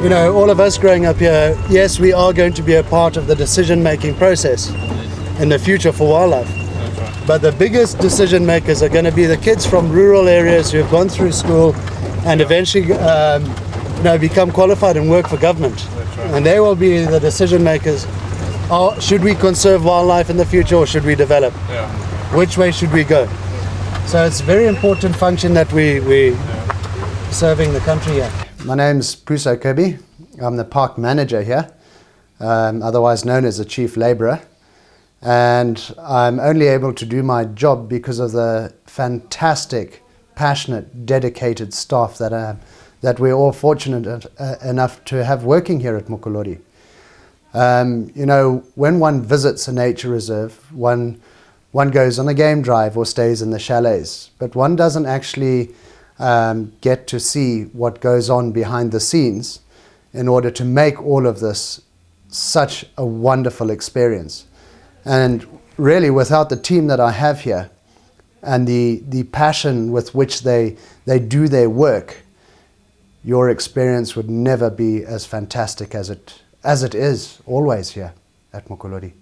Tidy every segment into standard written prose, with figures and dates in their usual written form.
you know, all of us growing up here, yes, we are going to be a part of the decision-making process in the future for wildlife. But the biggest decision makers are going to be the kids from rural areas who have gone through school and eventually become qualified and work for government. And they will be the decision makers. Should we conserve wildlife in the future or should we develop? Which way should we go? So it's a very important function that we serving the country here. My name's Puso Kirby. I'm the park manager here, otherwise known as the chief labourer. And I'm only able to do my job because of the fantastic, passionate, dedicated staff that we're all fortunate enough to have working here at Mokolodi. You know, when one visits a nature reserve, one goes on a game drive or stays in the chalets, but one doesn't actually get to see what goes on behind the scenes in order to make all of this such a wonderful experience. And really, without the team that I have here and the passion with which they do their work, your experience would never be as fantastic as it is always here at Mokolodi.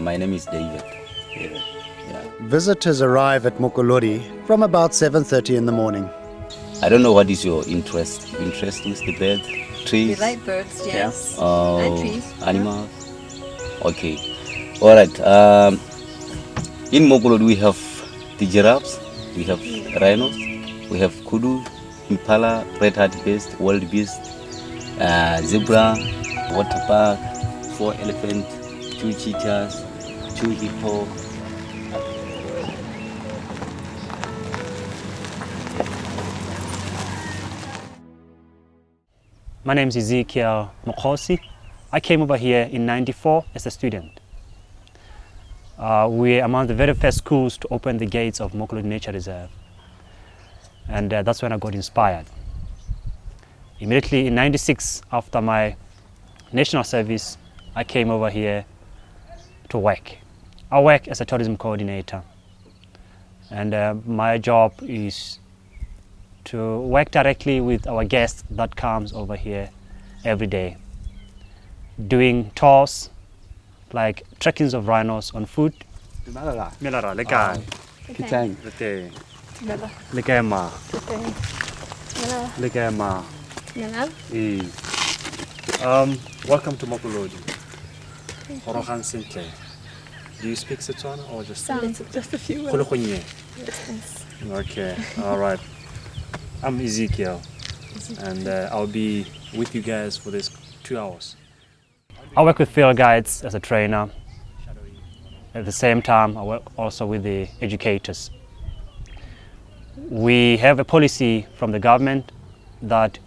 My name is David. Visitors arrive at Mokolodi from about 7:30 in the morning. I don't know what is your interest. Interest with the birds, trees? We like birds, yes. And trees. Animals? Okay. All right. In Mokolodi we have the giraffes, we have rhinos, we have kudu, impala, red-heart beast, wild beast, zebra, water park, 4 elephants, 2 cheetahs, 2 hippo. My name is Ezekiel Mokgosi. I came over here in '94 as a student. We're among the very first schools to open the gates of Mokolodi Nature Reserve. And that's when I got inspired. Immediately in '96, after my national service, I came over here to work. I work as a tourism coordinator. And my job is to work directly with our guests that comes over here every day, doing tours like trekkings of rhinos on foot. Welcome to Mokolodi. Do you speak Setswana or just Just a few words. Kholokhonye? Yes. Okay, all right. I'm Ezekiel, and I'll be with you guys for this 2 hours. I work with field guides as a trainer. At the same time, I work also with the educators. We have a policy from the government that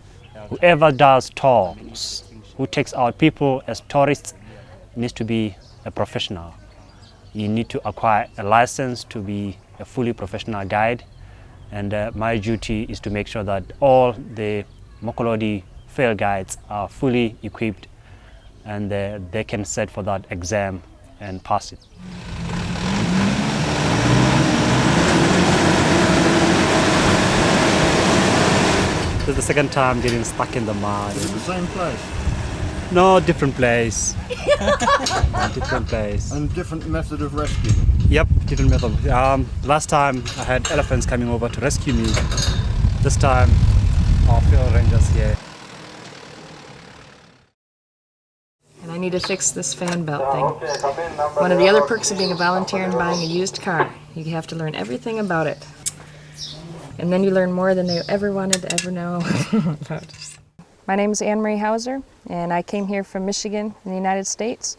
whoever does tours, who takes our people as tourists, needs to be a professional. You need to acquire a license to be a fully professional guide, and my duty is to make sure that all the Mokolodi field guides are fully equipped and they can sit for that exam and pass it. This is the second time getting stuck in the mud. Is it the same place? No, different place. Different place. And different method of rescue? Yep, different method. Last time I had elephants coming over to rescue me. This time our field rangers here. And I need to fix this fan belt thing. One of the other perks of being a volunteer and buying a used car, you have to learn everything about it. And then you learn more than they ever wanted to ever know about. My name is Anne Marie Hauser, and I came here from Michigan in the United States,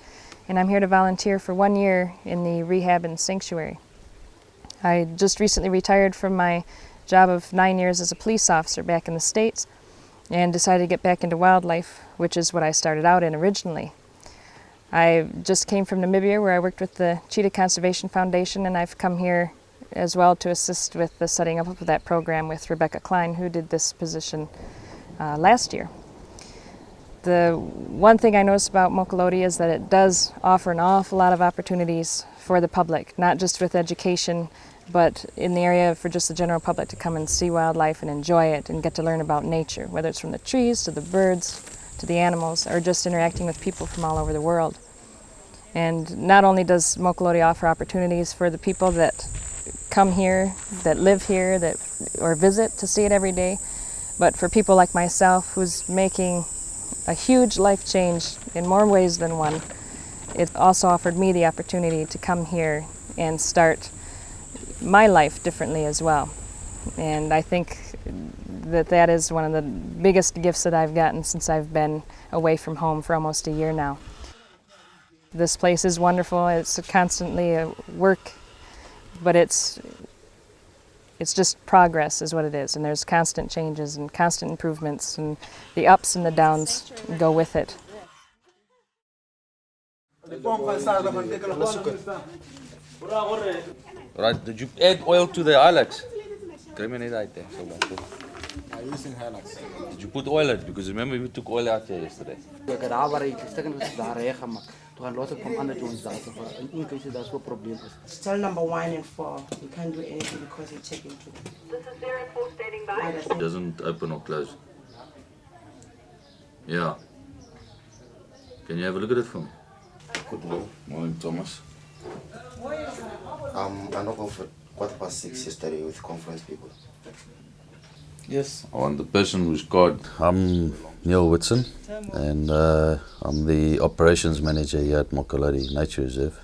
and I'm here to volunteer for 1 year in the rehab and sanctuary. I just recently retired from my job of 9 years as a police officer back in the States and decided to get back into wildlife, which is what I started out in originally. I just came from Namibia, where I worked with the Cheetah Conservation Foundation, and I've come here as well to assist with the setting up of that program with Rebecca Klein, who did this position last year. The one thing I noticed about Mokolodi is that it does offer an awful lot of opportunities for the public, not just with education, but in the area for just the general public to come and see wildlife and enjoy it and get to learn about nature, whether it's from the trees to the birds to the animals, or just interacting with people from all over the world. And not only does Mokolodi offer opportunities for the people that come here, that live here, or visit to see it every day, but for people like myself who's making a huge life change in more ways than one, it also offered me the opportunity to come here and start my life differently as well. And I think that is one of the biggest gifts that I've gotten since I've been away from home for almost a year now. This place is wonderful. It's constantly a work, but it's just progress is what it is, and there's constant changes and constant improvements, and the ups and the downs go with it. Right, did you add oil to the highlights? I'm using highlights. Did you put oil in? Because remember we took oil out here yesterday. Still number 1 and 4. You can't do anything because you're checking too. It doesn't open or close. Yeah. Can you have a look at it for me? Good morning, Thomas. I knocked off at 6:15 yesterday with conference people. Yes. I'm the person who's called. I'm Glenda Whitson, and I'm the operations manager here at Mokolodi Nature Reserve.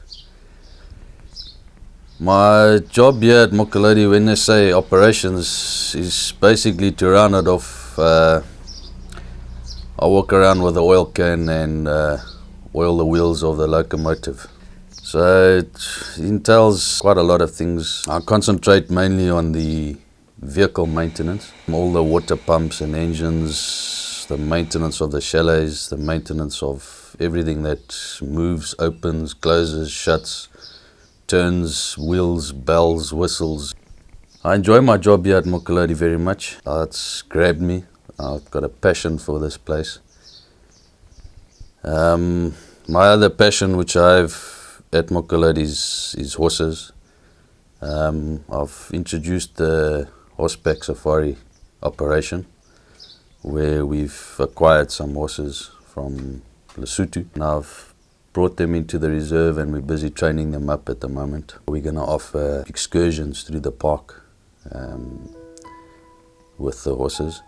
My job here at Mokolodi, when they say operations, is basically to round it off. I walk around with the oil can and oil the wheels of the locomotive. So it entails quite a lot of things. I concentrate mainly on the vehicle maintenance, all the water pumps and engines, the maintenance of the chalets, the maintenance of everything that moves, opens, closes, shuts, turns, wheels, bells, whistles. I enjoy my job here at Mokolodi very much. It's grabbed me. I've got a passion for this place. My other passion which I've at Mokolodi is horses. I've introduced the horseback safari operation where we've acquired some horses from Lesotho. And I've brought them into the reserve and we're busy training them up at the moment. We're going to offer excursions through the park with the horses.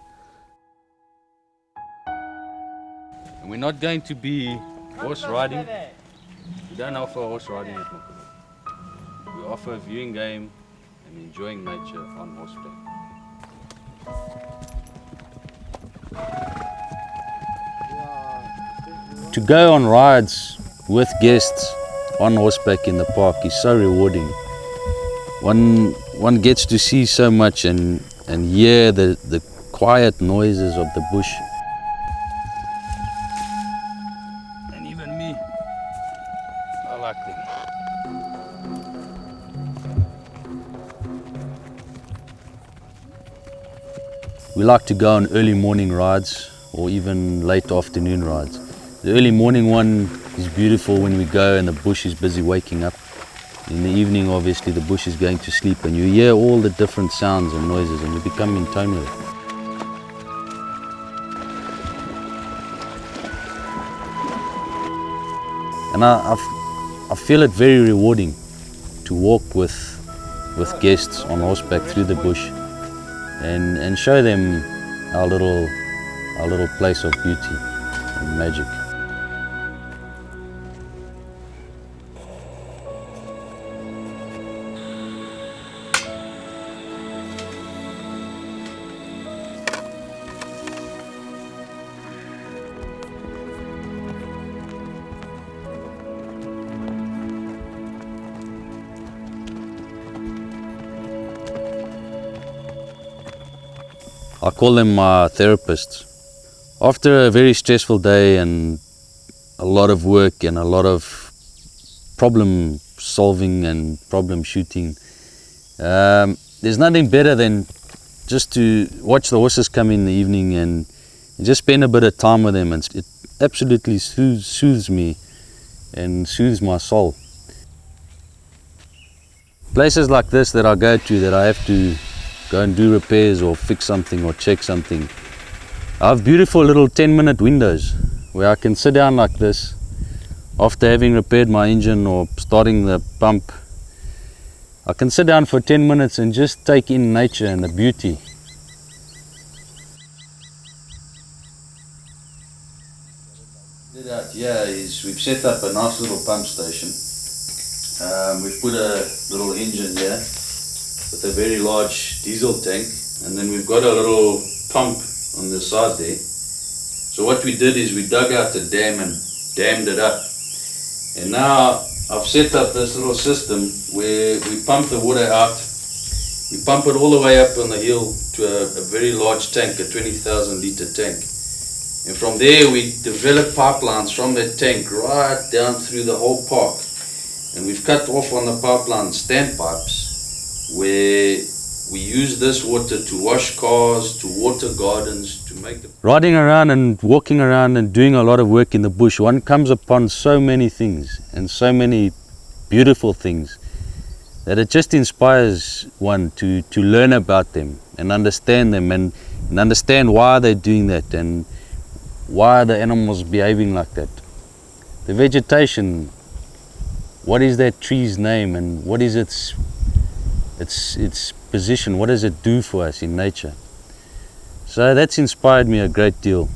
And we're not going to be horse riding. We don't offer horse riding at Mokolodi. offer viewing game and enjoying nature on horseback. To go on rides with guests on horseback in the park is so rewarding. One gets to see so much and hear the quiet noises of the bush. And even me, I like them. We like to go on early morning rides or even late afternoon rides. The early morning one is beautiful when we go and the bush is busy waking up. In the evening, obviously, the bush is going to sleep and you hear all the different sounds and noises and you become in tune with it. And I feel it very rewarding to walk with guests on horseback through the bush and show them our little place of beauty and magic. I call them my therapists. After a very stressful day and a lot of work and a lot of problem solving and problem shooting, there's nothing better than just to watch the horses come in the evening and just spend a bit of time with them, and it absolutely soothes me and soothes my soul. Places like this that I go to, that I have to go and do repairs or fix something or check something, I have beautiful little 10-minute windows where I can sit down like this after having repaired my engine or starting the pump. I can sit down for 10 minutes and just take in nature and the beauty. Here is we've set up a nice little pump station. We've put a little engine here with a very large diesel tank, and then we've got a little pump on the side there. So what we did is we dug out the dam and dammed it up. And now I've set up this little system where we pump the water out. We pump it all the way up on the hill to a very large tank, a 20,000 litre tank. And from there we develop pipelines from that tank right down through the whole park. And we've cut off on the pipeline standpipes where we use this water to wash cars, to water gardens, to make the... Riding around and walking around and doing a lot of work in the bush, one comes upon so many things and so many beautiful things that it just inspires one to learn about them and understand them and understand why they're doing that and why the animals behaving like that. The vegetation, what is that tree's name and what is its position, what does it do for us in nature? So that's inspired me a great deal.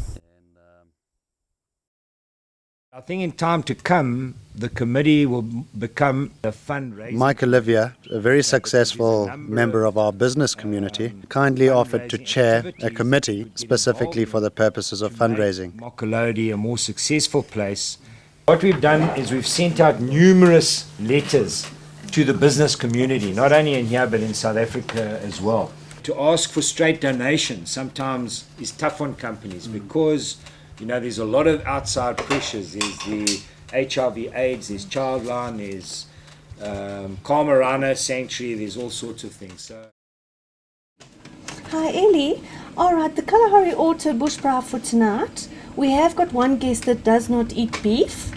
I think in time to come, the committee will become a fundraiser. Mike Olivia, a very successful member of our business community, kindly offered to chair a committee specifically for the purposes of fundraising. Mokolodi a more successful place. What we've done is we've sent out numerous letters to the business community, not only in here but in South Africa as well. To ask for straight donations sometimes is tough on companies because, you know, there's a lot of outside pressures. There's the HIV/AIDS, there's Childline, there's Karmarana Sanctuary, there's all sorts of things. So. Hi Ellie. Alright, the Kalahari Auto Bush Bra for tonight. We have got one guest that does not eat beef.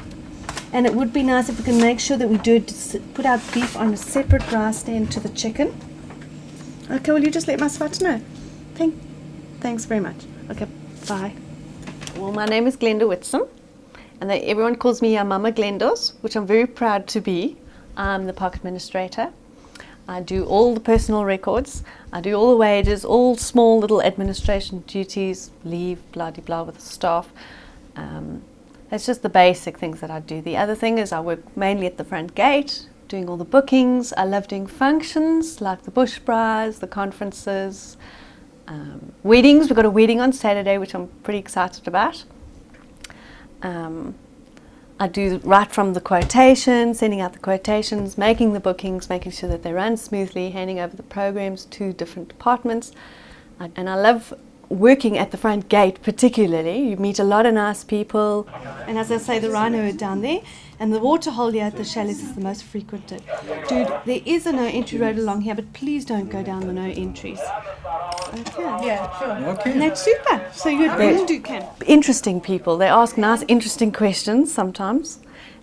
And it would be nice if we can make sure that we do put out beef on a separate bra stand to the chicken. Okay, will you just let my swat know? Thanks very much. Okay, bye. Well, my name is Glenda Whitson, and everyone calls me Mama Glendos, which I'm very proud to be. I'm the park administrator. I do all the personal records. I do all the wages, all small little administration duties, leave, blah de blah with the staff. It's just the basic things that I do. The other thing is I work mainly at the front gate, doing all the bookings. I love doing functions like the bush bras, the conferences, weddings. We've got a wedding on Saturday, which I'm pretty excited about. I do right from the quotations, sending out the quotations, making the bookings, making sure that they run smoothly, handing over the programs to different departments. And I love working at the front gate particularly. You meet a lot of nice people. And as I say, the rhino are down there, and the waterhole here at the chalets is the most frequented. Dude, there is a no entry road along here, but please don't go down the no entries. Okay. Yeah, sure. Okay. And that's super. So you really do can. Interesting people. They ask nice, interesting questions sometimes.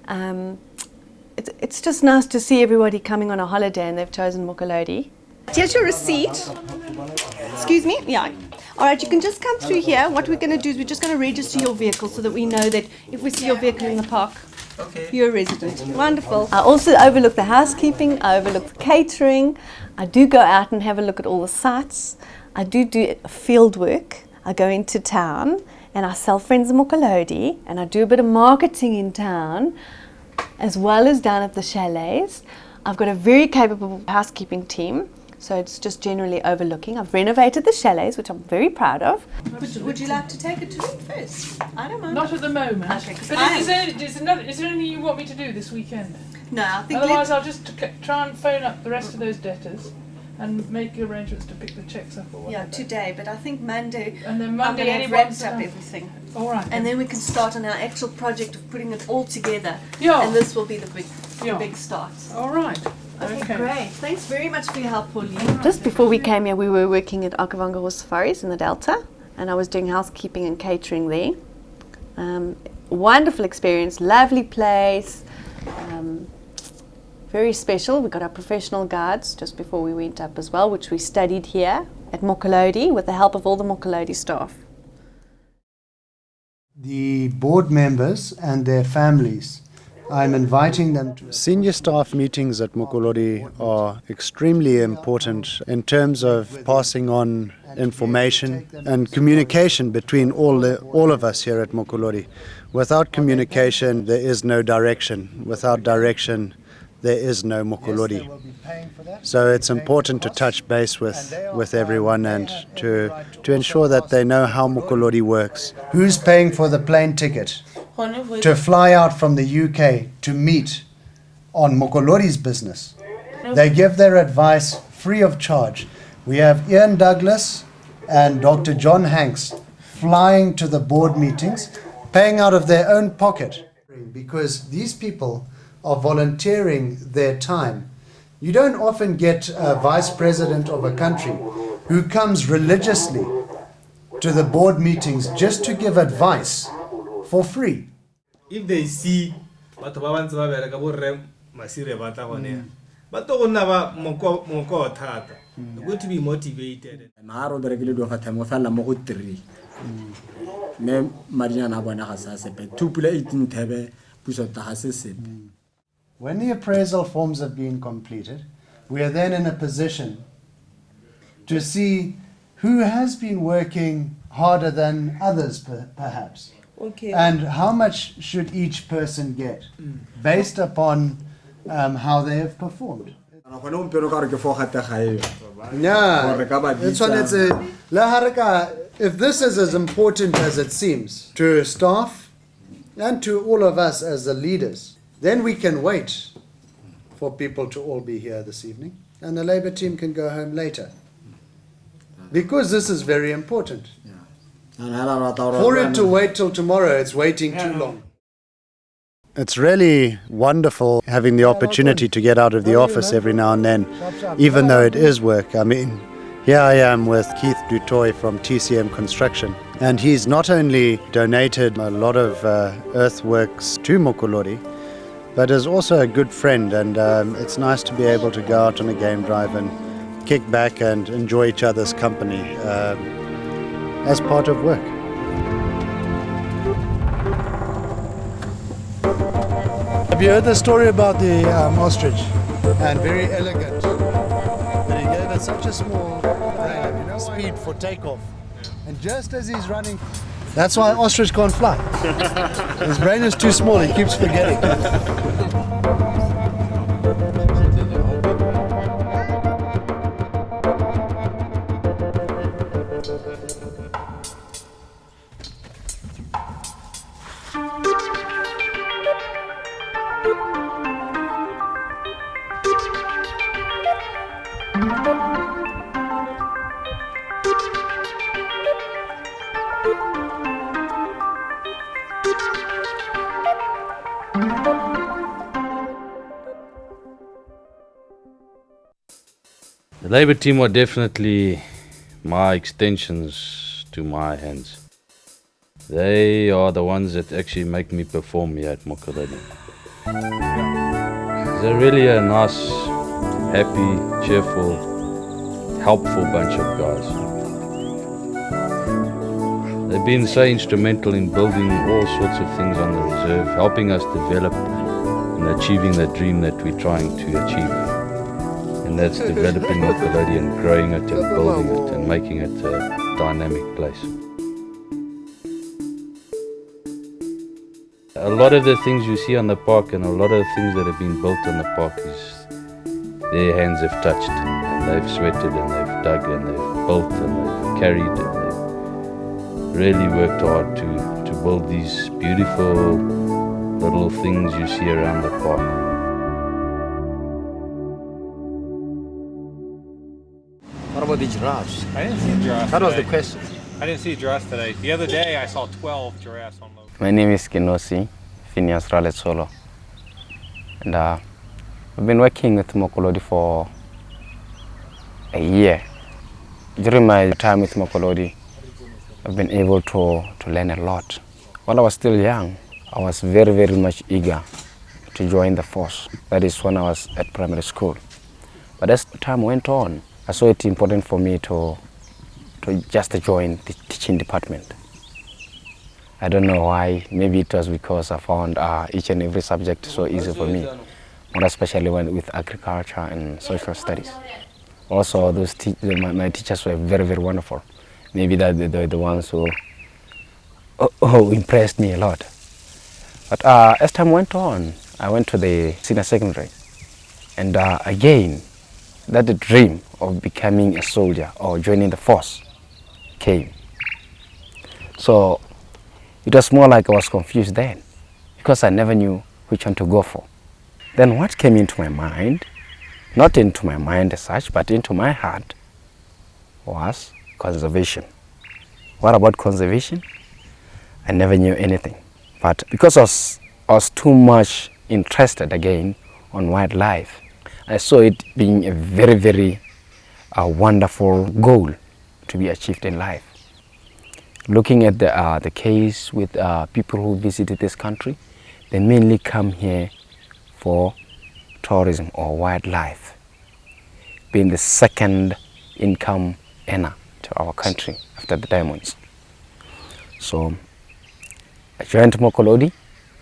It's just nice to see everybody coming on a holiday and they've chosen Mokolodi. Here's your receipt. Excuse me? Yeah. All right, you can just come through here. What we're going to do is we're just going to register your vehicle so that we know that if we see your vehicle in the park, you're a resident. Wonderful. I also overlook the housekeeping, I overlook the catering. I do go out and have a look at all the sites. I do field work. I go into town and I sell Friends of Mokolodi, and I do a bit of marketing in town as well as down at the chalets. I've got a very capable housekeeping team, so it's just generally overlooking. I've renovated the chalets, which I'm very proud of. Would you like to take it to me first? I don't mind. Not at the moment. Okay, 'cause But is there anything you want me to do this weekend? No, I think Otherwise, I'll just try and phone up the rest of those debtors and make arrangements to pick the checks up or whatever. yeah, today, but I think Monday, And then I'm Monday, going to have anyone wrapped up everything. All right. And then we can start on our actual project of putting it all together. Yeah. And this will be the Yeah. big start. All right. Okay, great. Thanks very much for your help, Pauline. Just before we came here, we were working at Okavango Safaris in the Delta, and I was doing housekeeping and catering there. Wonderful experience, lovely place, very special. We got our professional guides just before we went up as well, which we studied here at Mokolodi with the help of all the Mokolodi staff. The board members and their families, I'm inviting them to... Senior staff meetings at Mokolodi are extremely important in terms of passing on information and communication between all of us here at Mokolodi. Without communication, there is no direction. Without direction, there is no Mokolodi. So it's important to touch base with everyone and to ensure that they know how Mokolodi works. Who's paying for the plane ticket to fly out from the UK to meet on Mokolodi's business? They give their advice free of charge. We have Ian Douglas and Dr. John Hanks flying to the board meetings, paying out of their own pocket, because these people are volunteering their time. You don't often get a vice president of a country who comes religiously to the board meetings just to give advice for free. If they see what they're going to be motivated. When the appraisal forms have been completed, we are then in a position to see who has been working harder than others perhaps. Okay. And how much should each person get based upon how they have performed. Yeah, if this is as important as it seems to staff and to all of us as the leaders, then we can wait for people to all be here this evening and the Labour team can go home later. Because this is very important. For it to wait till tomorrow, it's waiting too long. It's really wonderful having the opportunity to get out of the office every now and then, even though it is work. I mean, here I am with Keith Dutoy from TCM Construction, and he's not only donated a lot of earthworks to Mokolodi, but is also a good friend, and it's nice to be able to go out on a game drive and kick back and enjoy each other's company as part of work. Have you heard the story about the ostrich? And very elegant. But he gave it such a small rein, speed for takeoff. And just as he's running, that's why ostrich can't fly. His brain is too small, he keeps forgetting. The Labour team are definitely my extensions to my hands. They are the ones that actually make me perform here at Mokolodi. They're really a nice, happy, cheerful, helpful bunch of guys. They've been so instrumental in building all sorts of things on the reserve, helping us develop and achieving the dream that we're trying to achieve. And that's developing Mokolodi and growing it and building it and making it a dynamic place. A lot of the things you see on the park and a lot of the things that have been built on the park is their hands have touched and they've sweated and they've dug and they've built and they've carried and they've really worked hard to build these beautiful little things you see around the park. What about the giraffes? I didn't see giraffes. That was today. the question. I didn't see giraffes today. The other day I saw 12 giraffes on load. My name is Kinosi Phineas Raletsolo, and I've been working with Mokolodi for a year. During my time with Mokolodi, I've been able to learn a lot. While I was still young, I was very, very much eager to join the force. That is when I was at primary school. But as time went on, I saw it important for me to just join the teaching department. I don't know why. Maybe it was because I found each and every subject so easy for me, more especially with agriculture and social studies. Also, my teachers were very, very wonderful. Maybe they're the ones who impressed me a lot. But as time went on, I went to the senior secondary, and again, that the dream of becoming a soldier or joining the force came. So it was more like I was confused then, because I never knew which one to go for. Then what came into my mind, not into my mind as such, but into my heart, was conservation. What about conservation? I never knew anything. But because I was too much interested again on wildlife, I saw it being a very, very wonderful goal to be achieved in life. Looking at the case with people who visited this country, they mainly come here for tourism or wildlife, being the second income earner to our country after the diamonds. So I joined Mokolodi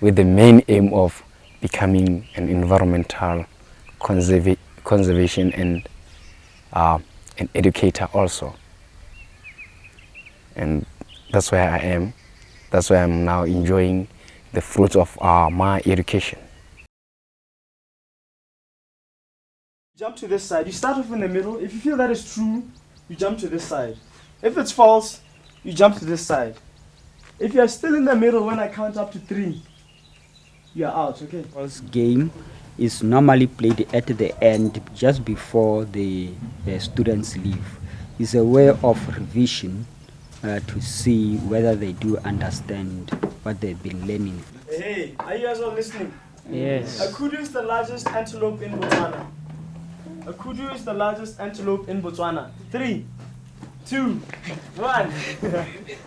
with the main aim of becoming an environmental conservation and an educator also. And that's where I am. That's where I'm now enjoying the fruits of my education. Jump to this side. You start off in the middle. If you feel that is true, you jump to this side. If it's false, you jump to this side. If you're still in the middle when I count up to 3, you're out, okay? This game is normally played at the end just before the students leave. It's a way of revision to see whether they do understand what they've been learning. Hey, are you guys all listening? Yes. A kudu is the largest antelope in Botswana. A kudu is the largest antelope in Botswana. 3, 2, 1.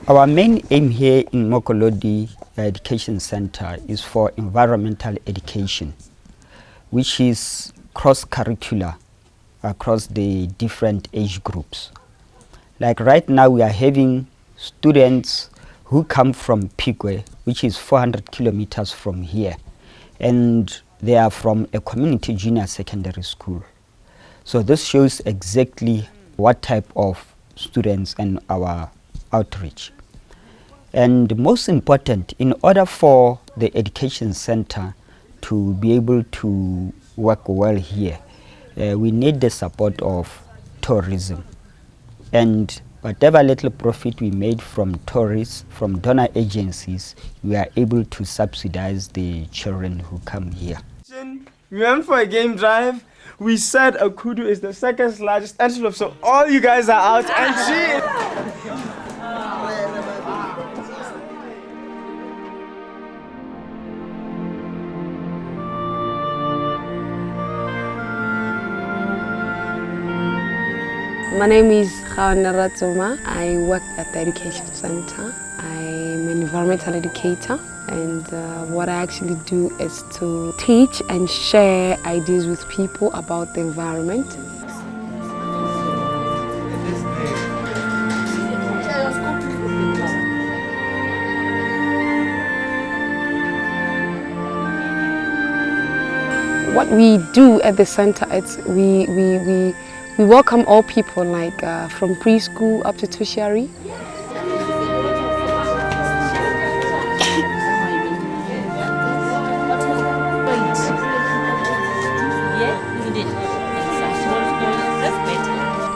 Our main aim here in Mokolodi Education Center is for environmental education, which is cross-curricular across the different age groups. Like right now we are having students who come from Pigwe, which is 400 kilometers from here, and they are from a community junior secondary school. So this shows exactly what type of students and our outreach. And most important, in order for the education center to be able to work well here, we need the support of tourism. And Whatever little profit we made from tourists, from donor agencies, we are able to subsidize the children who come here. We went for a game drive. We said a kudu is the second largest antelope, so all you guys are out and cheer. My name is Gaone Ratsoma. I work at the Education Center. I'm an environmental educator, and what I actually do is to teach and share ideas with people about the environment. What we do at the center is we welcome all people, like from preschool up to tertiary.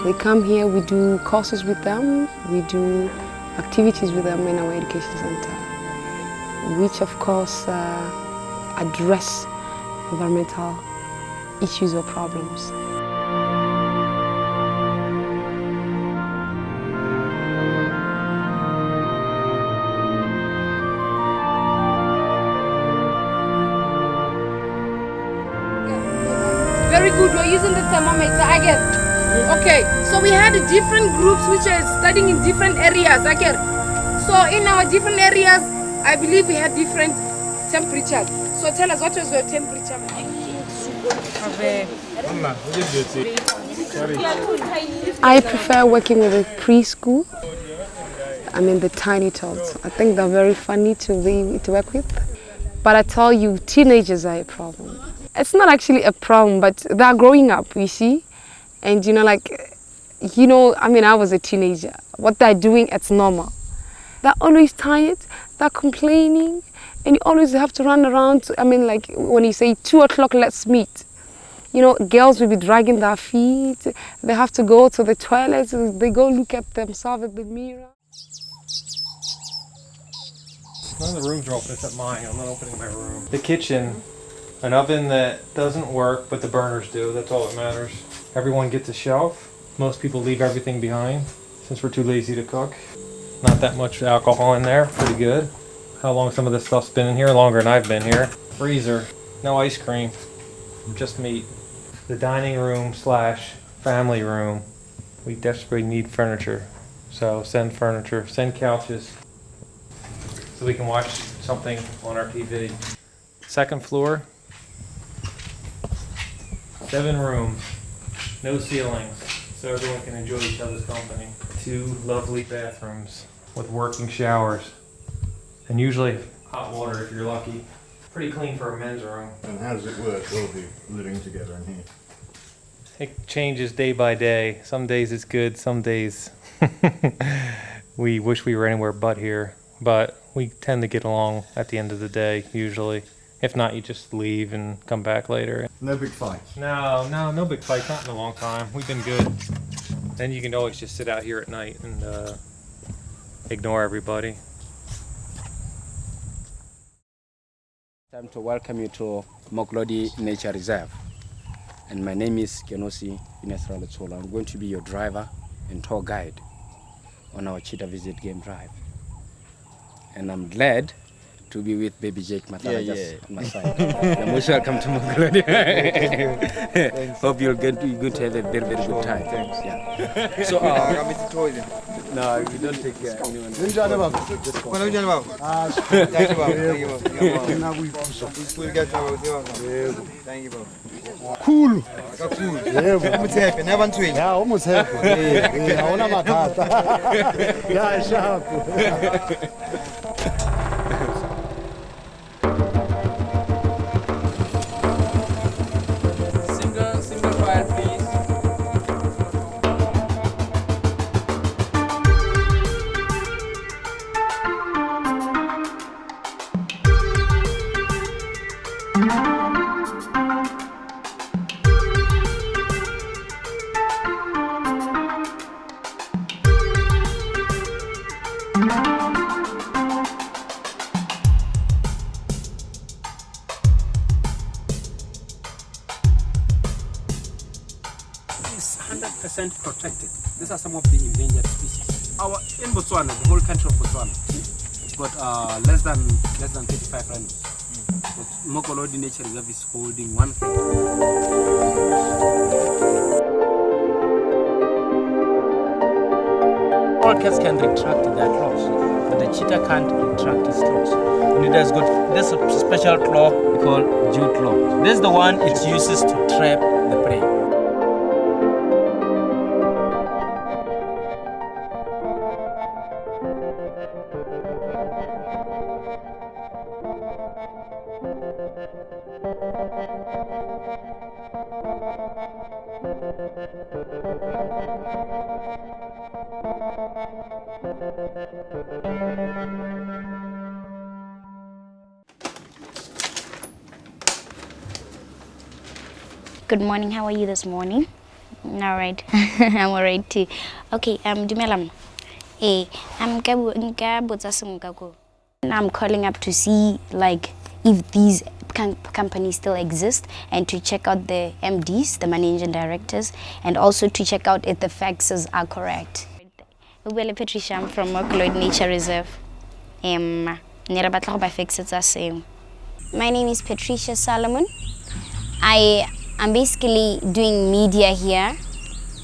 They come here, we do courses with them, we do activities with them in our education center, which of course address environmental issues or problems. Very good, we're using the thermometer, I get. Okay, so we had different groups which are studying in different areas, I get. So in our different areas, I believe we had different temperatures. So tell us, what was your temperature? I prefer working with a preschool. I mean the tiny tots. I think they're very funny to work with. But I tell you, teenagers are a problem. It's not actually a problem, but they're growing up, you see. And I mean, I was a teenager. What they're doing, it's normal. They're always tired, they're complaining, and you always have to run around. I mean, like when you say 2 o'clock, let's meet. Girls will be dragging their feet. They have to go to the toilets. They go look at themselves at the mirror. None of the rooms are open except mine. I'm not opening my room. The kitchen, an oven that doesn't work, but the burners do. That's all that matters. Everyone gets a shelf. Most people leave everything behind since we're too lazy to cook. Not that much alcohol in there. Pretty good. How long some of this stuff's been in here? Longer than I've been here. Freezer. No ice cream. Just meat. The dining room / family room. We desperately need furniture. So send furniture. Send couches. So we can watch something on our TV. Second floor. 7 rooms. No ceilings, so everyone can enjoy each other's company. 2 lovely bathrooms with working showers. And usually hot water if you're lucky. Pretty clean for a men's room. And how does it work, all of you living together in here? It changes day by day. Some days it's good, some days we wish we were anywhere but here. But we tend to get along at the end of the day, usually. If not, you just leave and come back later. No big fights? No big fights, not in a long time. We've been good. Then you can always just sit out here at night and ignore everybody. Time to welcome you to Mokolodi Nature Reserve. And my name is Gaone Ratsoma. I'm going to be your driver and tour guide on our cheetah visit game drive. And I'm glad to be with baby Jake Matala just on my side. You're most welcome to Mokolodi. Hope you're going to have a very, very good time. Thanks. Yeah. So, no, we don't take anyone. Cool. Almost happy. Never twin. Yeah, almost happy. Yeah, sharp. Single file, please. 100% protected. These are some of the endangered species. In Botswana, the whole country of Botswana, we've got less than 35 rhinos. But Mokolodi Nature Reserve is holding 1/3. All cats can retract their claws, but the cheetah can't retract its claws. And it has got this special claw called dew claw. This is the one it uses to trap the prey. Good morning, how are you this morning? All right, I'm all right too. Okay, dumelang. I'm calling up to see like if these companies still exist and to check out the MDs, the managing directors, and also to check out if the faxes are correct. Patricia, I'm from Mokolodi Nature Reserve. My name is Patricia Solomon. I'm basically doing media here.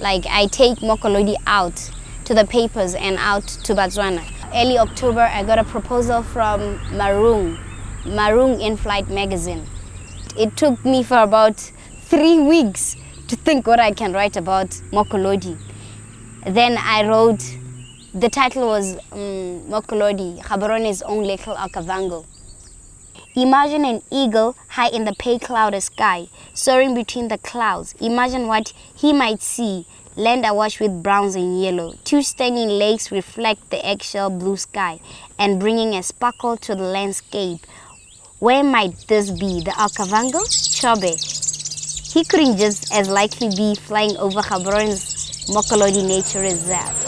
Like I take Mokolodi out to the papers and out to Botswana. Early October, I got a proposal from Marung In-Flight magazine. It took me for about 3 weeks to think what I can write about Mokolodi. Then I wrote, the title was Mokolodi, Gaborene's own little Okavango. Imagine an eagle high in the pale clouded sky, soaring between the clouds. Imagine what he might see, land awash with browns and yellow. 2 stunning lakes reflect the eggshell blue sky and bringing a sparkle to the landscape. Where might this be? The Okavango? Chobe. He couldn't just as likely be flying over Gaborene's Mokolodi Nature Reserve.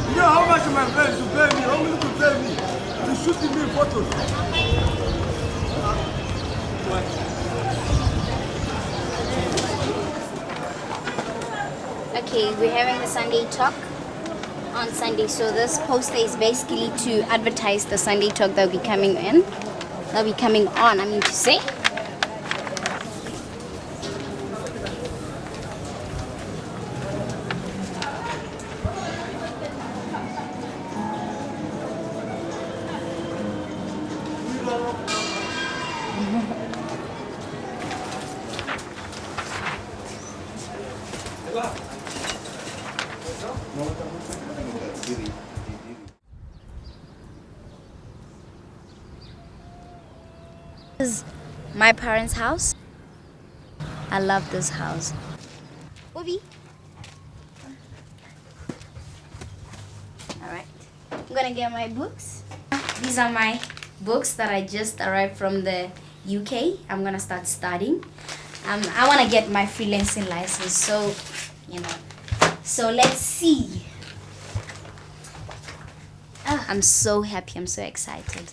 You know how much my friends to pay me, how many to pay me to shoot me photos. Okay, we're having the Sunday talk on Sunday. So this poster is basically to advertise the Sunday talk that will be coming in. That will be coming on, I mean to say. This is my parents' house. I love this house. Bobby. All right. I'm gonna get my books. These are my books that I just arrived from the UK. I'm gonna start studying. I wanna get my freelancing license, so So let's see. I'm so happy. I'm so excited.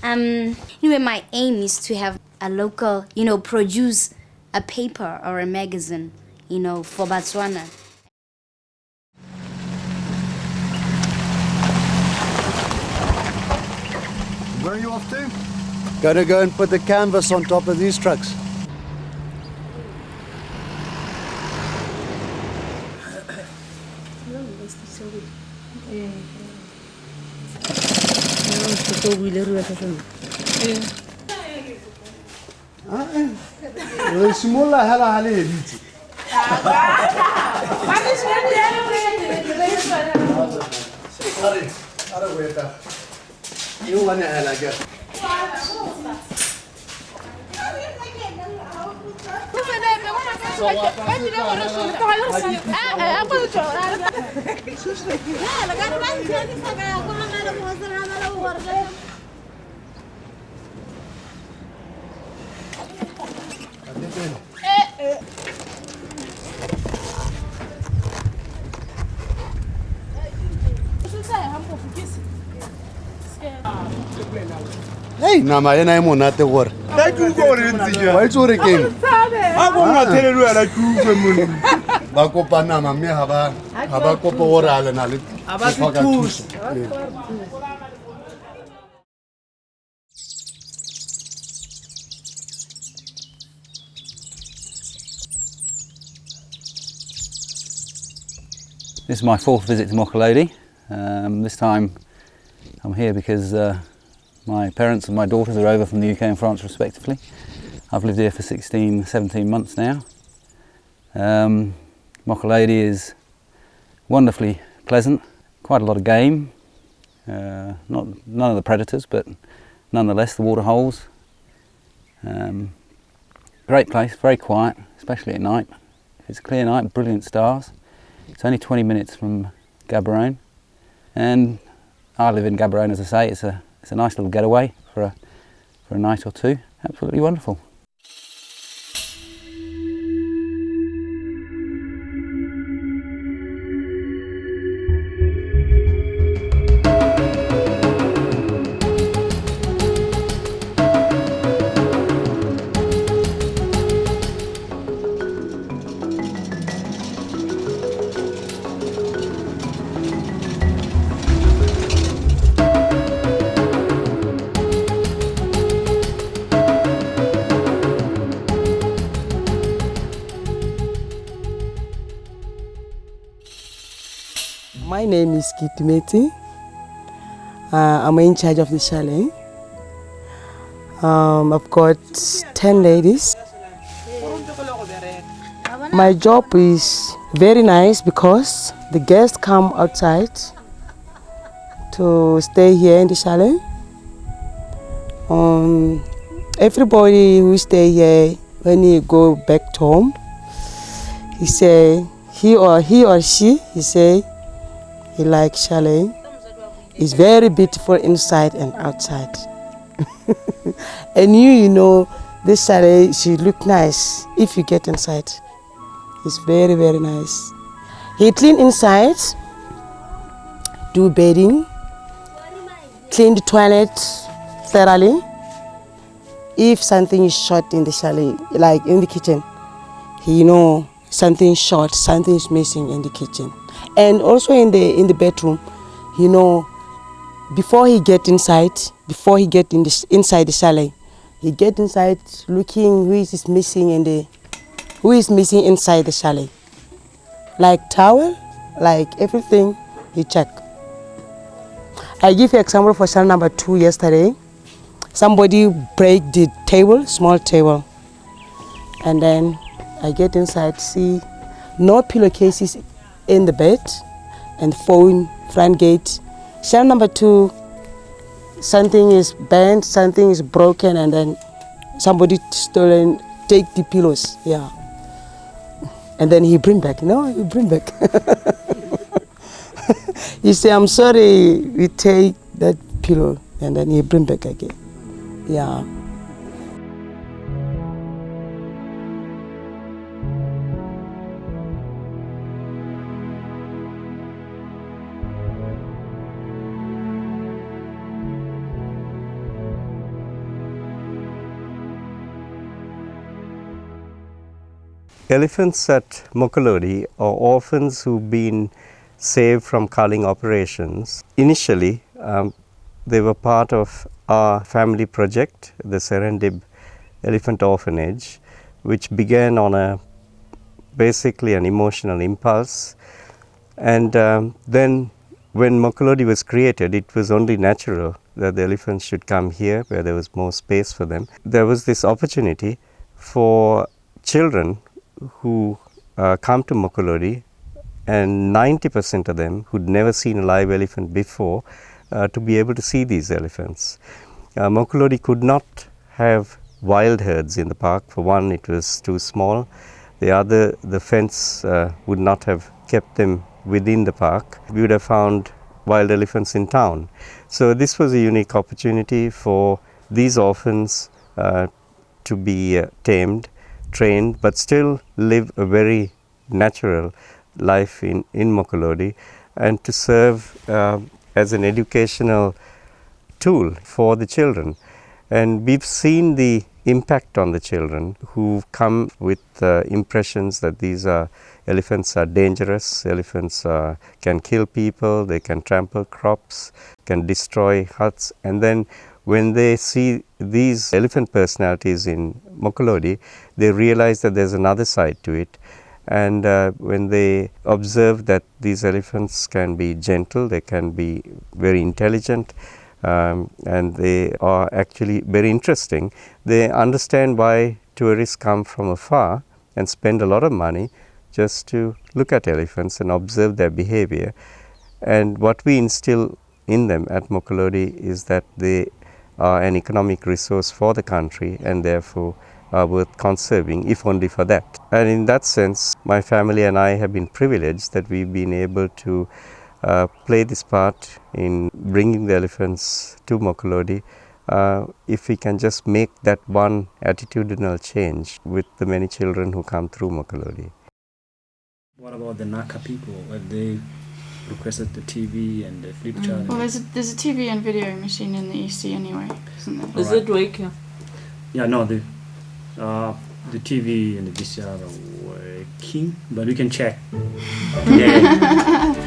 Anyway, my aim is to have a local, produce a paper or a magazine, for Botswana. Where are you off to? Gonna go and put the canvas on top of these trucks. Simola hala hale biti. Ara weta. You wanna hala get. Hey, nama ena e monate gore. Thank you for it. Wa itse gore keng? I want to tell you that you Ba kopa nama mme ha ba kopa gore a le na le. Ha ba ke thusa. This is my fourth visit to Mokolodi. This time I'm here because my parents and my daughters are over from the UK and France respectively. I've lived here for 16, 17 months now. Mokolodi is wonderfully pleasant, quite a lot of game, none of the predators, but nonetheless the water holes. Great place, very quiet, especially at night. If it's a clear night, brilliant stars. It's only 20 minutes from Gaborone, and I live in Gaborone, as I say. It's a nice little getaway for a night or two. Absolutely wonderful. My name is Kitimeti. I'm in charge of the chalet. I've got 10 ladies. My job is very nice because the guests come outside to stay here in the chalet. Everybody who stay here, when he go back to home, he say, he or she say, he likes chalet. It's very beautiful inside and outside. And you know, this chalet should look nice if you get inside. It's very, very nice. He clean inside, do bedding, clean the toilet thoroughly. If something is short in the chalet, like in the kitchen, he know something short, something is missing in the kitchen. And also in the bedroom, you know, before he get inside, inside the chalet, he get inside looking who is missing inside the chalet. Like towel, like everything, he check. I give you example for cell number 2 yesterday. Somebody break the table, small table, and then I get inside, see no pillowcases in the bed and phone, front gate. Cell number 2, something is bent, something is broken, and then somebody stolen, take the pillows, yeah. And then he bring back, he bring back. He say, I'm sorry, we take that pillow, and then he bring back again, yeah. Elephants at Mokolodi are orphans who've been saved from culling operations. Initially, they were part of our family project, the Serendib Elephant Orphanage, which began on basically an emotional impulse. And then when Mokolodi was created, it was only natural that the elephants should come here where there was more space for them. There was this opportunity for children who come to Mokolodi, and 90% of them who'd never seen a live elephant before, to be able to see these elephants. Mokolodi could not have wild herds in the park. For one, it was too small. The other, the fence would not have kept them within the park. We would have found wild elephants in town. So this was a unique opportunity for these orphans to be tamed, trained, but still live a very natural life in Mokolodi, and to serve as an educational tool for the children. And we've seen the impact on the children who've come with impressions that these elephants are dangerous, elephants can kill people, they can trample crops, can destroy huts. And then when they see these elephant personalities in Mokolodi, they realize that there's another side to it. And when they observe that these elephants can be gentle, they can be very intelligent, and they are actually very interesting, they understand why tourists come from afar and spend a lot of money just to look at elephants and observe their behavior. And what we instill in them at Mokolodi is that they are an economic resource for the country and therefore are worth conserving, if only for that. And in that sense, my family and I have been privileged that we've been able to play this part in bringing the elephants to Mokolodi. If we can just make that one attitudinal change with the many children who come through Mokolodi. What about the Naka people? Have they requested the TV and the flip chart? Well, there's a TV and video machine in the EC anyway, isn't there? Is it working? Yeah, no, the TV and the VCR are working, but we can check. Yeah.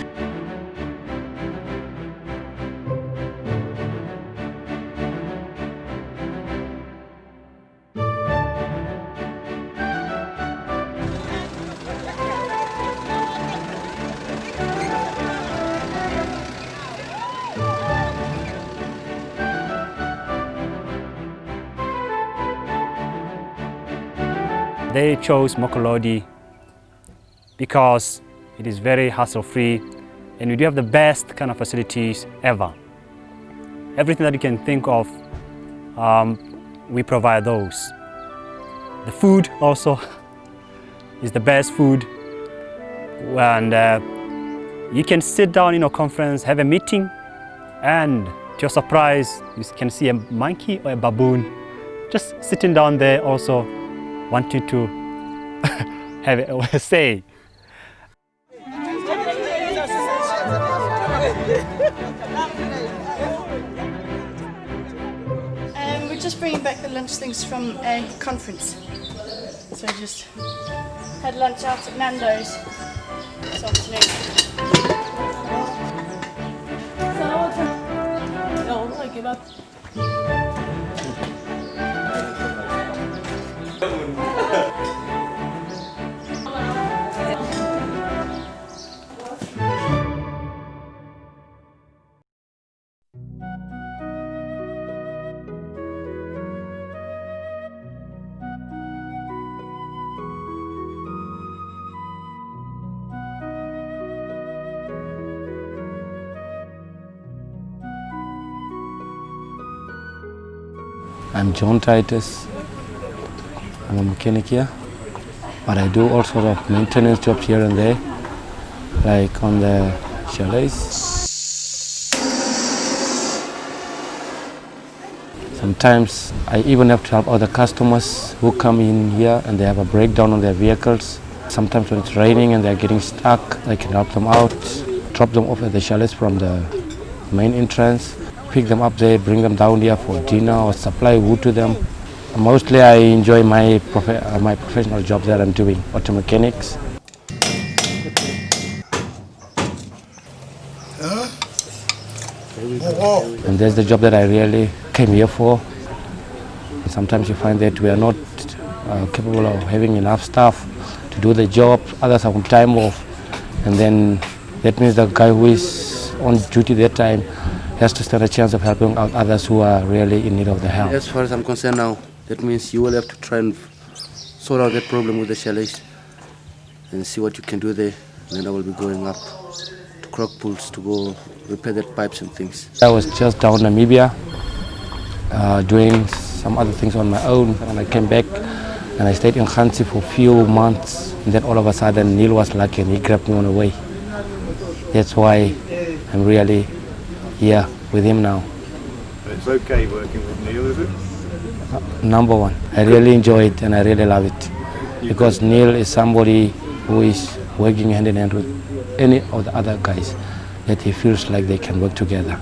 They chose Mokolodi because it is very hassle-free and we do have the best kind of facilities ever. Everything that you can think of, we provide those. The food also is the best food, and you can sit down in a conference, have a meeting, and to your surprise, you can see a monkey or a baboon just sitting down there also wanting to have a say. We're just bringing back the lunch things from a conference. So I just had lunch out at Nando's this afternoon. I'm John Titus. I'm a mechanic here, but I do all sorts of maintenance jobs here and there, like on the chalets. Sometimes I even have to help other customers who come in here and they have a breakdown on their vehicles. Sometimes when it's raining and they're getting stuck, I can help them out, drop them off at the chalets from the main entrance, pick them up there, bring them down here for dinner or supply wood to them. Mostly I enjoy my professional job that I'm doing, auto mechanics. And that's the job that I really came here for. Sometimes you find that we are not capable of having enough staff to do the job, others are on time off, and then that means the guy who is on duty that time has to stand a chance of helping out others who are really in need of the help. As far as I'm concerned now, that means you will have to try and sort out that problem with the chalets and see what you can do there. And then I will be going up to crock pools to go repair that pipes and things. I was just down in Namibia doing some other things on my own, and I came back and I stayed in Khansi for a few months, and then all of a sudden Neil was lucky and he grabbed me on the way. That's why I'm really here with him now. It's okay working with Neil, is it? Number one, I really enjoy it and I really love it because Neil is somebody who is working hand in hand with any of the other guys that he feels like they can work together.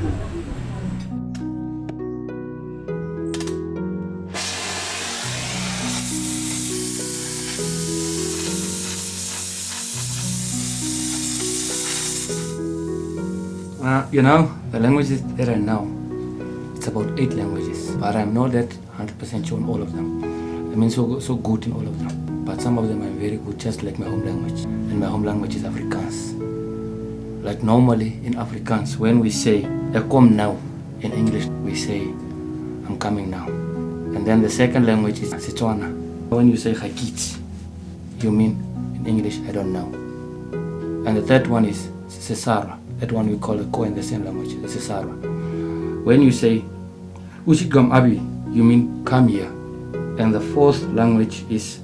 You know, the languages that I know, it's about 8 languages, but I'm not that 100% sure on all of them. I mean, so good in all of them. But some of them I'm very good, just like my home language. And my home language is Afrikaans. Like normally in Afrikaans, when we say, "Ek kom nou," in English, we say, "I'm coming now." And then the second language is Setswana. When you say "Hakits," you mean, in English, "I don't know." And the third one is Sesara. That one we call a ko in the same language, the Sesara. When you say "Ushigam Abi," you mean "come here." And the fourth language is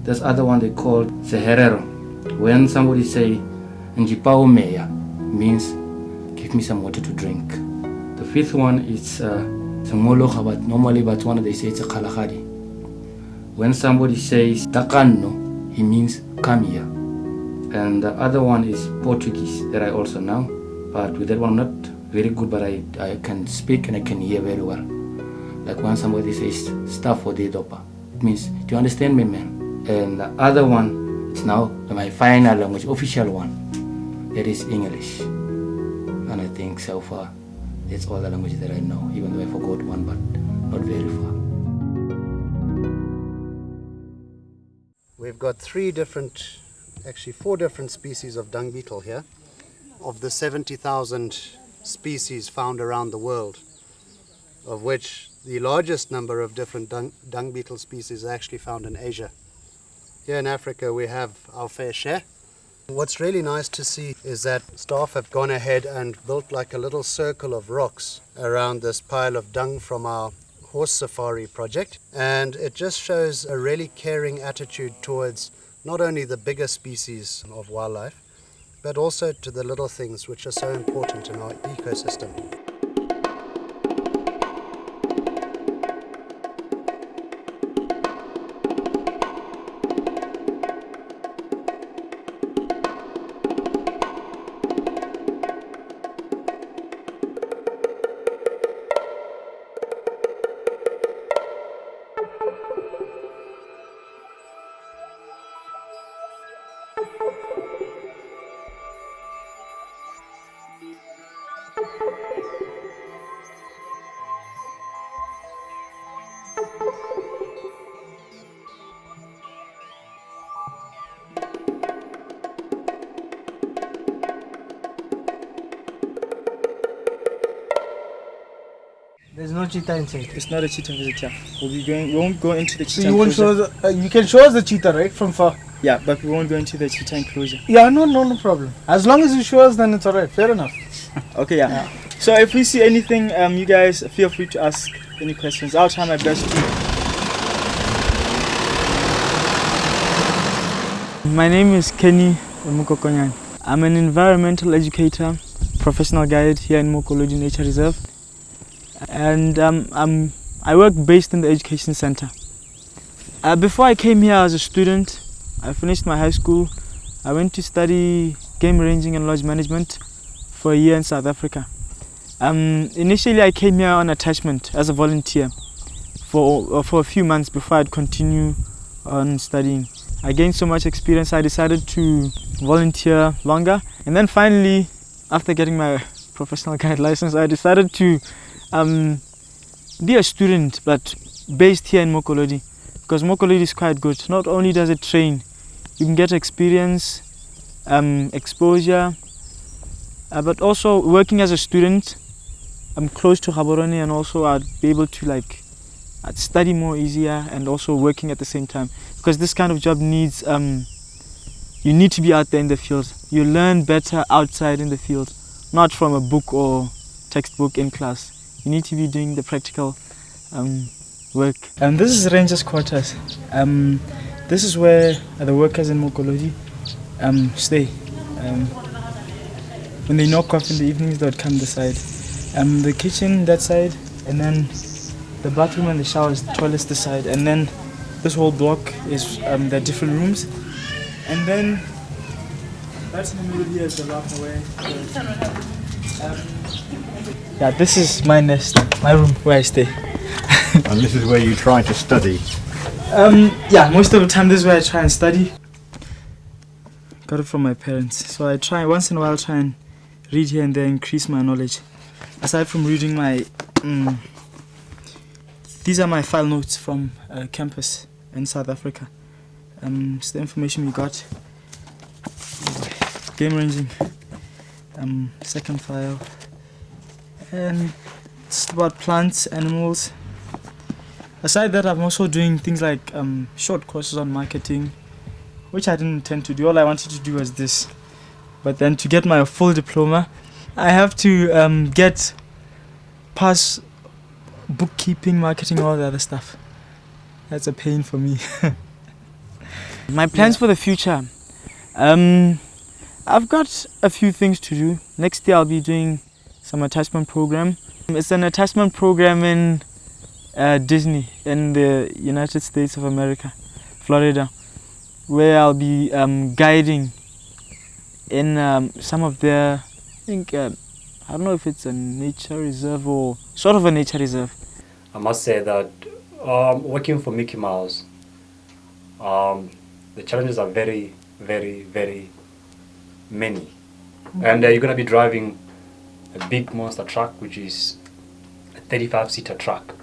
this other one they call Seherero. When somebody say "Njipao meya," means "give me some water to drink." The fifth one is Semologa, but normally Botswana they say it's a Kalahari. When somebody says "Takano," he means "come here." And the other one is Portuguese that I also know, but with that one I'm not very good, but I can speak and I can hear very well. Like when somebody says "stuff for the dopa," it means, "do you understand me, man?" And the other one is now my final language, official one, that is English. And I think so far that's all the languages that I know, even though I forgot one, but not very far. We've got actually four different species of dung beetle here, of the 70,000 species found around the world, of which the largest number of different dung beetle species are actually found in Asia. Here in Africa we have our fair share. What's really nice to see is that staff have gone ahead and built like a little circle of rocks around this pile of dung from our horse safari project, and it just shows a really caring attitude towards not only the bigger species of wildlife, but also to the little things which are so important in our ecosystem. There's no cheetah inside. It's not a cheetah visit, yeah. We won't go into the cheetah So you won't show enclosure. us, you can show us the cheetah, right, from far? Yeah, but we won't go into the cheetah enclosure. Yeah, no problem. As long as you show us, then it's alright. Fair enough. Okay, yeah. So if we see anything, you guys feel free to ask any questions. I'll try my best to. My name is Kenny Mukokonyan. I'm an environmental educator, professional guide here in Mokolodi Nature Reserve. And I work based in the education center. Before I came here as a student, I finished my high school. I went to study game ranging and lodge management for a year in South Africa. Initially I came here on attachment as a volunteer for a few months before I'd continue on studying. I gained so much experience I decided to volunteer longer, and then finally, after getting my professional guide license, I decided to be a student, but based here in Mokolodi, because Mokolodi is quite good. Not only does it train, you can get experience, exposure, but also working as a student, I'm close to Gaborone, and also I'd be able to I'd study more easier and also working at the same time, because this kind of job needs you need to be out there in the field. You learn better outside in the field, not from a book or textbook in class. You need to be doing the practical work. This is Rangers quarters. This is where the workers in Mokolodi stay. When they knock off in the evenings, they would come this side. The kitchen that side, and then the bathroom and the showers, the toilets this side, and then this whole block is the different rooms. And then that's in the middle here is the lock away. Yeah, this is my nest, my room where I stay. And this is where you try to study? Yeah, most of the time this is where I try and study. Got it from my parents. So I try once in a while try and read here and there, increase my knowledge. Aside from reading my, these are my file notes from campus in South Africa. It's the information we got. Game ranging, second file, and it's about plants, animals. Aside that, I'm also doing things like short courses on marketing, which I didn't intend to do. All I wanted to do was this. But then to get my full diploma, I have to pass bookkeeping, marketing, all the other stuff. That's a pain for me. My plans for the future. I've got a few things to do. Next year I'll be doing some attachment program. It's an attachment program in Disney in the United States of America, Florida, where I'll be guiding in some of their, I think, I don't know if it's a nature reserve or sort of a nature reserve. I must say that working for Mickey Mouse, the challenges are very, very, very many. And you're going to be driving a big monster truck, which is a 35-seater truck.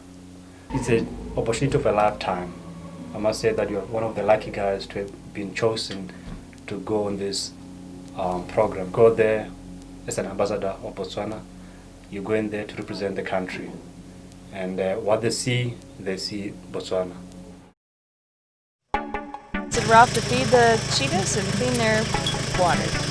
It's an opportunity of a lifetime. I must say that you're one of the lucky guys to have been chosen to go on this program. Go there as an ambassador of Botswana. You go in there to represent the country. And what they see Botswana. So we're off to feed the cheetahs and clean their water.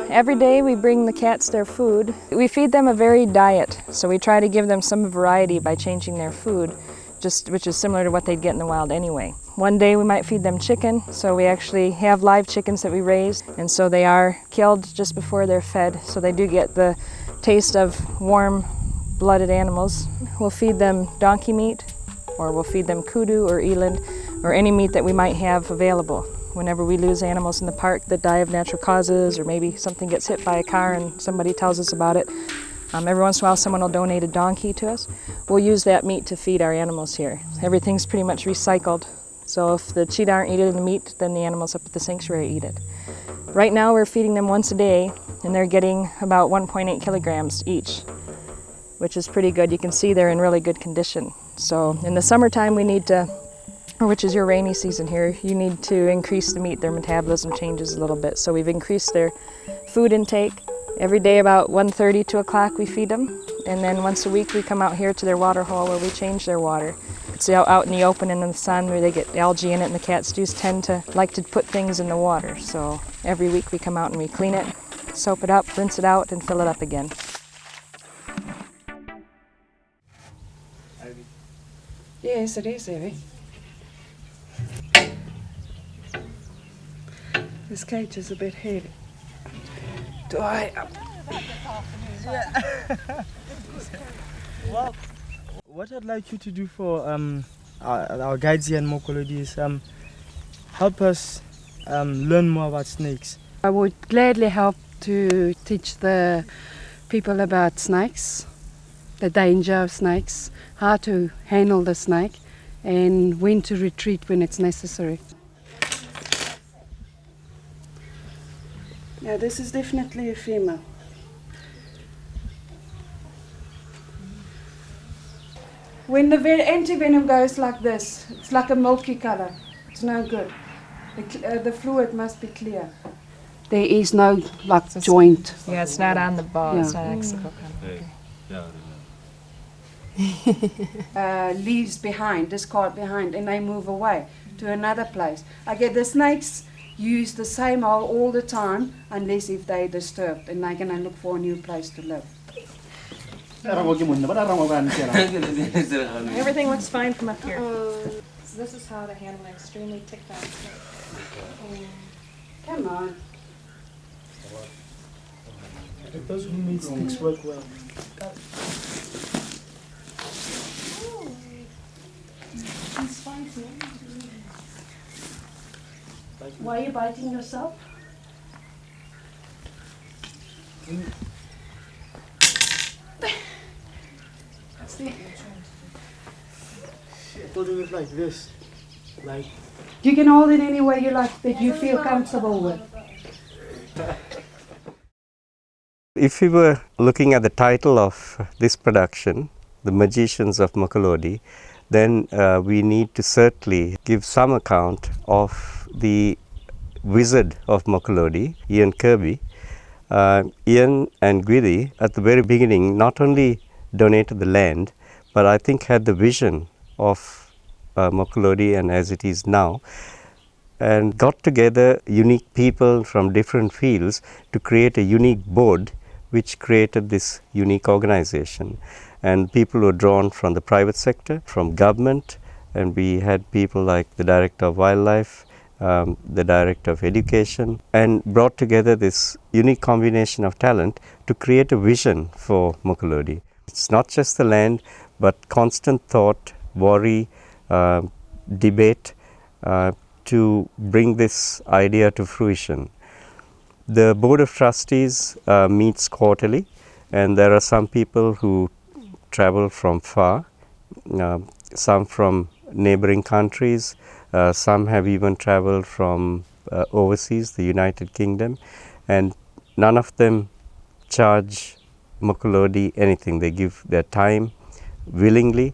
Every day we bring the cats their food. We feed them a varied diet, so we try to give them some variety by changing their food, which is similar to what they'd get in the wild anyway. One day we might feed them chicken, so we actually have live chickens that we raise, and so they are killed just before they're fed, so they do get the taste of warm-blooded animals. We'll feed them donkey meat, or we'll feed them kudu or eland, or any meat that we might have available. Whenever we lose animals in the park that die of natural causes, or maybe something gets hit by a car and somebody tells us about it, every once in a while someone will donate a donkey to us. We'll use that meat to feed our animals here. Everything's pretty much recycled. So if the cheetah aren't eating the meat, then the animals up at the sanctuary eat it. Right now we're feeding them once a day, and they're getting about 1.8 kilograms each, which is pretty good. You can see they're in really good condition. So in the summertime we need to, which is your rainy season here, you need to increase the meat. Their metabolism changes a little bit. So we've increased their food intake. Every day about 1:30, 2 o'clock we feed them. And then once a week we come out here to their water hole where we change their water. It's out in the open and in the sun where they get algae in it, and the cats do tend to like to put things in the water. So every week we come out and we clean it, soap it up, rinse it out, and fill it up again. Yes, it is, Evie. This cage is a bit heavy. Do I? Well, what I'd like you to do for our guides here in Mokolodi is help us learn more about snakes. I would gladly help to teach the people about snakes, the danger of snakes, how to handle the snake, and when to retreat when it's necessary. Yeah, this is definitely a female. When the anti-venom goes like this, it's like a milky color. It's no good. The fluid must be clear. There is no joint. Yeah, it's not on the ball. Yeah. It's not axial. Leaves behind, discard behind, and they move away to another place. Okay, the snakes use the same hole all the time, unless if they're disturbed, and they're going to look for a new place to live. Everything looks fine from up here. So this is how to handle an extremely ticked off snake. Come on. Those homemade sticks work well. Why are you biting yourself? Holding it like this, like. You can hold it any way you like that you feel comfortable with. If we were looking at the title of this production, The Magicians of Mokolodi, then we need to certainly give some account of the wizard of Mokolodi, Ezekiel Kirby. Ian and Gwidi at the very beginning not only donated the land, but I think had the vision of Mokolodi and as it is now, and got together unique people from different fields to create a unique board which created this unique organization. And people were drawn from the private sector, from government, and we had people like the Director of Wildlife, the Director of Education, and brought together this unique combination of talent to create a vision for Mokolodi. It's not just the land, but constant thought, worry, debate to bring this idea to fruition. The Board of Trustees meets quarterly, and there are some people who travel from far, some from neighboring countries, some have even traveled from overseas, the United Kingdom, and none of them charge Mokolodi anything. They give their time willingly,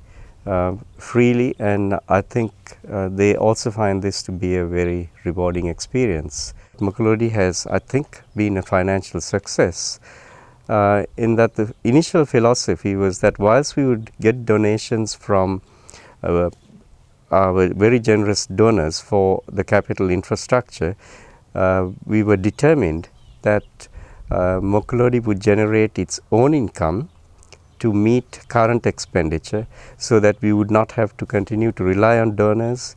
freely, and I think they also find this to be a very rewarding experience. Mokolodi has, I think, been a financial success in that the initial philosophy was that whilst we would get donations from our very generous donors for the capital infrastructure, we were determined that Mokolodi would generate its own income to meet current expenditure so that we would not have to continue to rely on donors,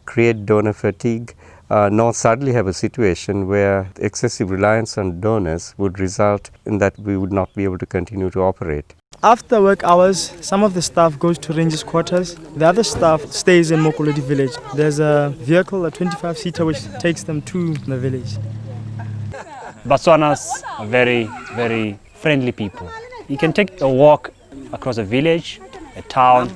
create donor fatigue, nor suddenly have a situation where excessive reliance on donors would result in that we would not be able to continue to operate. After work hours, some of the staff goes to Rangers quarters. The other staff stays in Mokolodi village. There's a vehicle, a 25-seater, which takes them to the village. Botswanas are very, very friendly people. You can take a walk across a village, a town,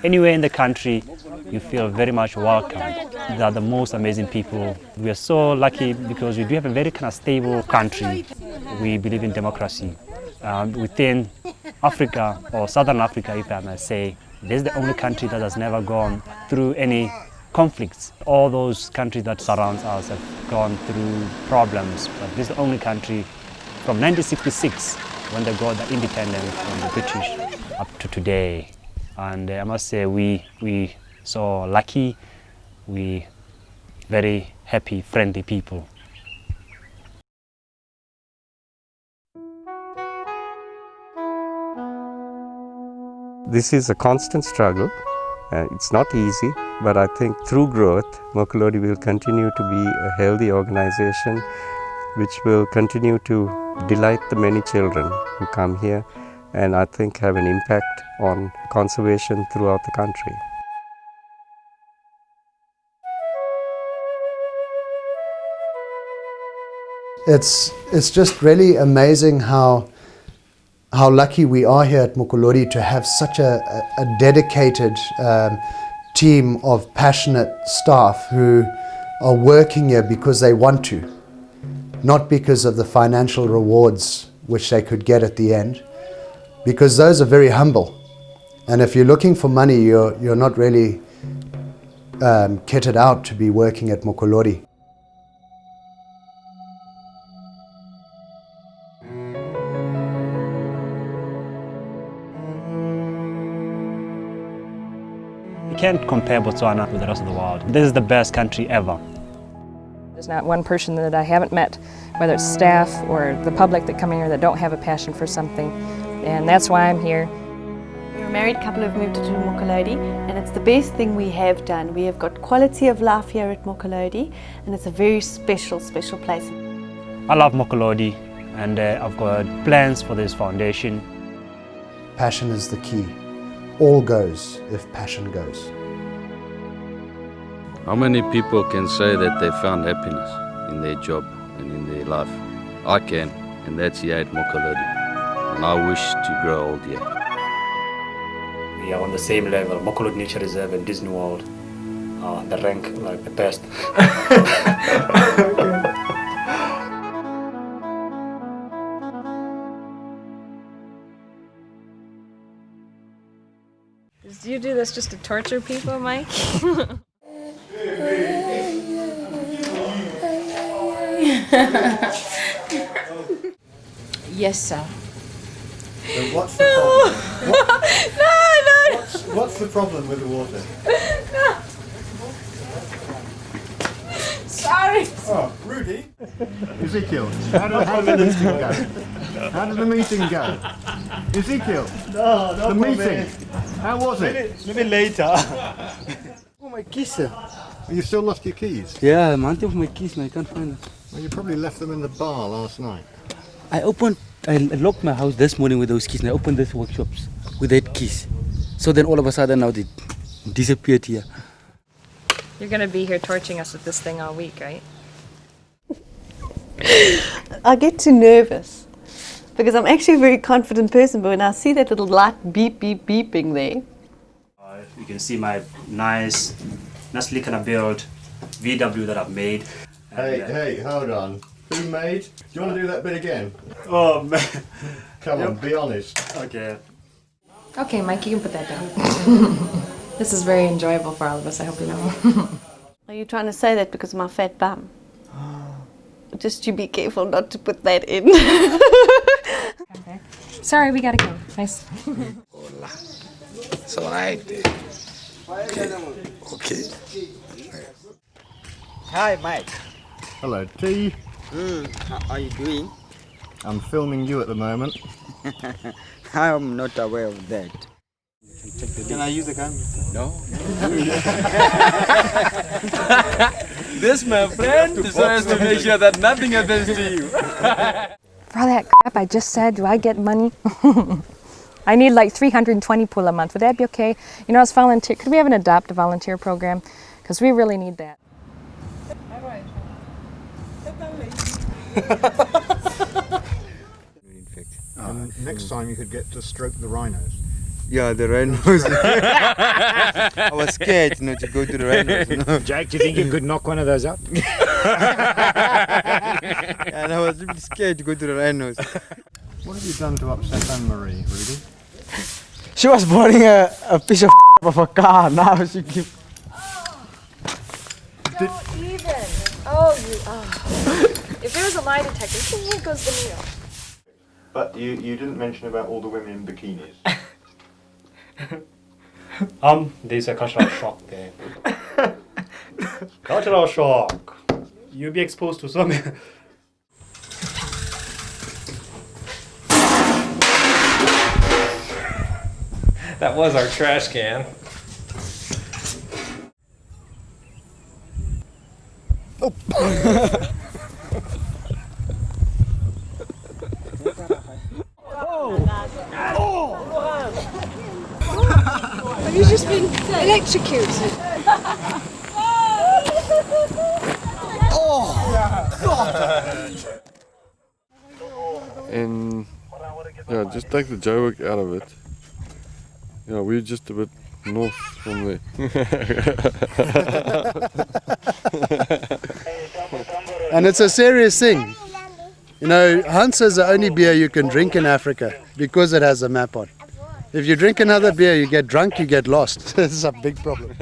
anywhere in the country, you feel very much welcome. They are the most amazing people. We are so lucky because we do have a very kind of stable country. We believe in democracy. Within Africa, or Southern Africa, if I may say, this is the only country that has never gone through any conflicts. All those countries that surround us have gone through problems, but this is the only country from 1966, when they got the independence from the British, up to today. And I must say we so lucky, we very happy, friendly people. This is a constant struggle. It's not easy, but I think through growth, Mokolodi will continue to be a healthy organization which will continue to delight the many children who come here and I think have an impact on conservation throughout the country. It's just really amazing how lucky we are here at Mokolodi to have such a dedicated team of passionate staff who are working here because they want to, not because of the financial rewards which they could get at the end, because those are very humble. And if you're looking for money, you're not really kitted out to be working at Mokolodi. You can't compare Botswana with the rest of the world. This is the best country ever. There's not one person that I haven't met, whether it's staff or the public that come in here that don't have a passion for something. And that's why I'm here. We're a married couple who've moved to Mokolodi, and it's the best thing we have done. We have got quality of life here at Mokolodi, and it's a very special, special place. I love Mokolodi, and I've got plans for this foundation. Passion is the key. All goes if passion goes. How many people can say that they found happiness in their job and in their life? I can, and that's here at Mokolodi, and I wish to grow old here. We are on the same level, Mokolodi Nature Reserve and Disney World. The rank like the best. Do you do this just to torture people, Mike? Yes, sir. So what's the problem? No! What's the problem with the water? No! Sorry! Oh, Rudy. Ezekiel, how did the meeting go? How did the meeting go? Ezekiel, the meeting, how was it? Maybe later. Oh, my keys. You still lost your keys? Yeah, I'm hunting for my keys, man. I can't find them. Well, you probably left them in the bar last night. I locked my house this morning with those keys, and I opened these workshops with that keys. So then all of a sudden now they disappeared here. You're going to be here torching us with this thing all week, right? I get too nervous because I'm actually a very confident person, but when I see that little light beep, beep, beeping there. You can see my nicely kind of built VW that I've made. Hey, hold on. Who made? Do you want to do that bit again? Oh, man. Come on, be honest. Okay. Okay, Mike, you can put that down. This is very enjoyable for all of us, I hope you know. Are you trying to say that because of my fat bum? Just you be careful not to put that in. Okay. Sorry, we gotta go. Nice. Hola. It's alright. Okay. Hi, Mike. Hello, T. How are you doing? I'm filming you at the moment. I'm not aware of that. Can I use the camera? No. This, my friend, deserves to make sure that nothing happens to you. For all that crap I just said, do I get money? I need like 320 pula a month. Would that be okay? You know, as volunteer, could we have an adopt a volunteer program? Because we really need that. Next time you could get to stroke the rhinos. Yeah, the rhinos. I was scared, to go to the rhinos. Jack, do you think you could knock one of those up? And I was really scared to go to the rhinos. What have you done to upset Anne-Marie, Rudy? She was boarding a piece of a car. Now she keeps... Don't even. Oh, you. Oh. If there was a lie detector, here goes the needle. But you didn't mention about all the women in bikinis. There's a cultural shock there. Cultural shock. You'll be exposed to something. That was our trash can. Oh! Have you just been electrocuted? And yeah, just take the joke out of it. Yeah, we're just a bit north from there. And it's a serious thing. You know, Hans is the only beer you can drink in Africa because it has a map on. If you drink another beer, you get drunk, you get lost. This is a big problem.